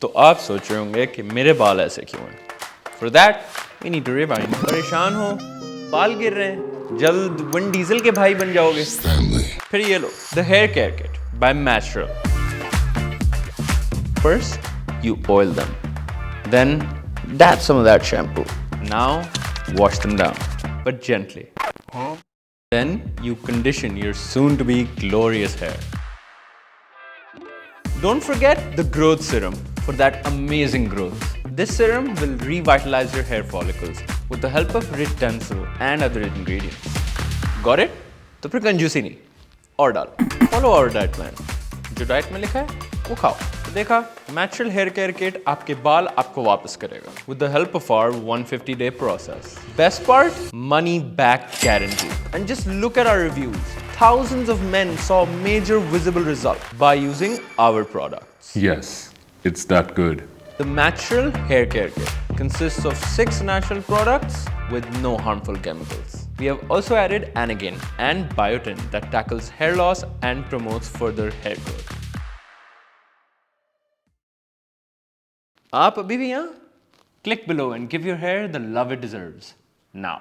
तो आप सोच रहे होंगे कि मेरे बाल ऐसे क्यों हैं? For that, we need to rewind. परेशान हो, बाल गिर रहे हैं, जल्द विन डीजल के भाई बन जाओगे। फिर ये लो, the hair care kit by Matural. First, you oil them. Then, dab some of that shampoo. Now, wash them down, but gently. Then, you condition your soon-to-be glorious hair. Don't forget the growth serum for that amazing growth. This serum will revitalize your hair follicles with the help of rich stencil and other ingredients. Got it? तो फिर कंजूसी नहीं और डालो. Follow our diet plan. जो diet में लिखा है वो खाओ. तो देखा, Natural Hair Care Kit आपके बाल आपको वापस करेगा with the help of our 150-day process. Best part? Money back guarantee. And just look at our reviews. Thousands of men saw major visible results by using our products. Yes, it's that good. The Matural Hair Care Kit consists of 6 natural products with no harmful chemicals. We have also added anagen and biotin that tackles hair loss and promotes further hair growth. आप अभी भी यहाँ? Click below and give your hair the love it deserves. Now.